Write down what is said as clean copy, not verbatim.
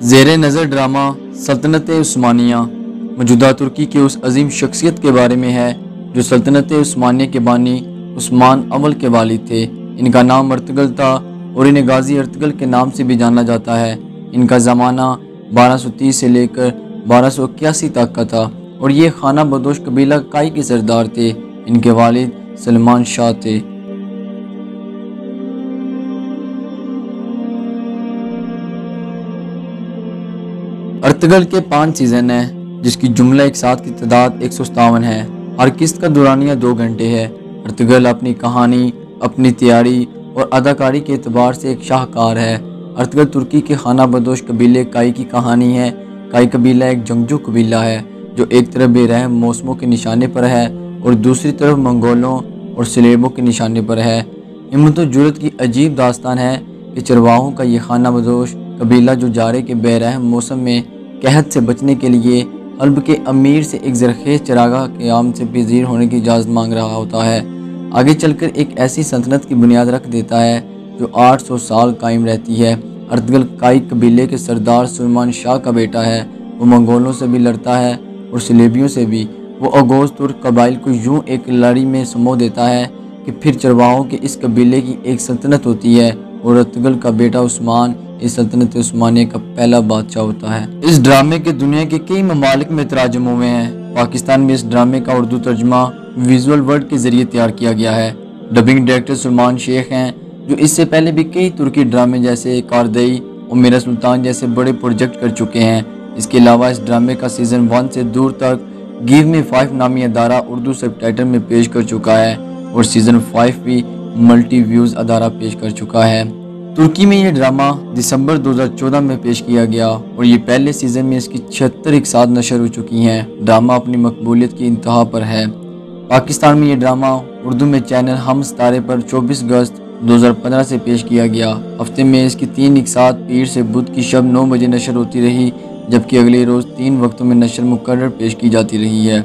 زیر نظر ڈرامہ سلطنت عثمانیہ موجودہ ترکی کے اس عظیم شخصیت کے بارے میں ہے جو سلطنت عثمانیہ کے بانی عثمان اول کے والد تھے۔ ان کا نام ارطغرل تھا اور انہیں غازی ارطغرل کے نام سے بھی جانا جاتا ہے۔ ان کا زمانہ 1230 سے لے کر 1281 تک کا تھا اور یہ خانہ بدوش قبیلہ کائی کے سردار تھے۔ ان کے والد سلمان شاہ تھے۔ ارطغرل کے 5 سیزن ہیں جس کی جملہ ایک ساتھ کی تعداد 157 ہے۔ ہر قسط کا دورانیہ 2 گھنٹے ہے۔ ارطغرل اپنی کہانی، اپنی تیاری اور اداکاری کے اعتبار سے ایک شاہکار ہے۔ ارطغرل ترکی کے خانہ بدوش قبیلے کائی کی کہانی ہے۔ کائی قبیلہ ایک جنگجو قبیلہ ہے جو ایک طرف بے رحم موسموں کے نشانے پر ہے اور دوسری طرف منگولوں اور سلیبوں کے نشانے پر ہے۔ ہمت و جرأت کی عجیب داستان ہے کہ چرواہوں کا یہ خانہ بدوش قبیلہ جو جارے کے بے رحم موسم میں قحط سے بچنے کے لیے حلب کے امیر سے ایک زرخیز چراگاہ قیام سے پذیر ہونے کی اجازت مانگ رہا ہوتا ہے، آگے چل کر ایک ایسی سلطنت کی بنیاد رکھ دیتا ہے جو 800 سال قائم رہتی ہے۔ ارطغرل کائی قبیلے کے سردار سلمان شاہ کا بیٹا ہے۔ وہ منگولوں سے بھی لڑتا ہے اور سلیبیوں سے بھی۔ وہ اوغوز ترک قبائل کو یوں ایک لڑائی میں سمو دیتا ہے کہ پھر چرواہوں کے اس قبیلے کی ایک سلطنت ہوتی ہے اور ارطغرل کا بیٹا عثمان اس سلطنت عثمانیہ کا پہلا بادشاہ ہوتا ہے۔ اس ڈرامے کے دنیا کے کئی ممالک میں تراجم ہوئے ہیں۔ پاکستان میں اس ڈرامے کا اردو ترجمہ ویژول ورڈ کے ذریعے تیار کیا گیا ہے۔ ڈبنگ ڈائریکٹر سلمان شیخ ہیں جو اس سے پہلے بھی کئی ترکی ڈرامے جیسے کاردئی اور میرا سلطان جیسے بڑے پروجیکٹ کر چکے ہیں۔ اس کے علاوہ اس ڈرامے کا سیزن 1 سے دور تک گیو می 5 نامی ادارہ اردو سب ٹائٹل میں پیش کر چکا ہے اور سیزن 5 بھی ملٹی ویوز ادارہ پیش کر چکا ہے۔ ترکی میں یہ ڈرامہ دسمبر 2014 میں پیش کیا گیا اور یہ پہلے سیزن میں اس کی 76 اقساط نشر ہو چکی ہیں۔ ڈرامہ اپنی مقبولیت کی انتہا پر ہے۔ پاکستان میں یہ ڈرامہ اردو میں چینل ہم ستارے پر 24 اگست 2015 سے پیش کیا گیا۔ ہفتے میں اس کی 3 اقساط پیر سے بدھ کی شب 9 بجے نشر ہوتی رہی، جبکہ اگلے روز 3 وقتوں میں نشر مقرر پیش کی جاتی رہی ہے۔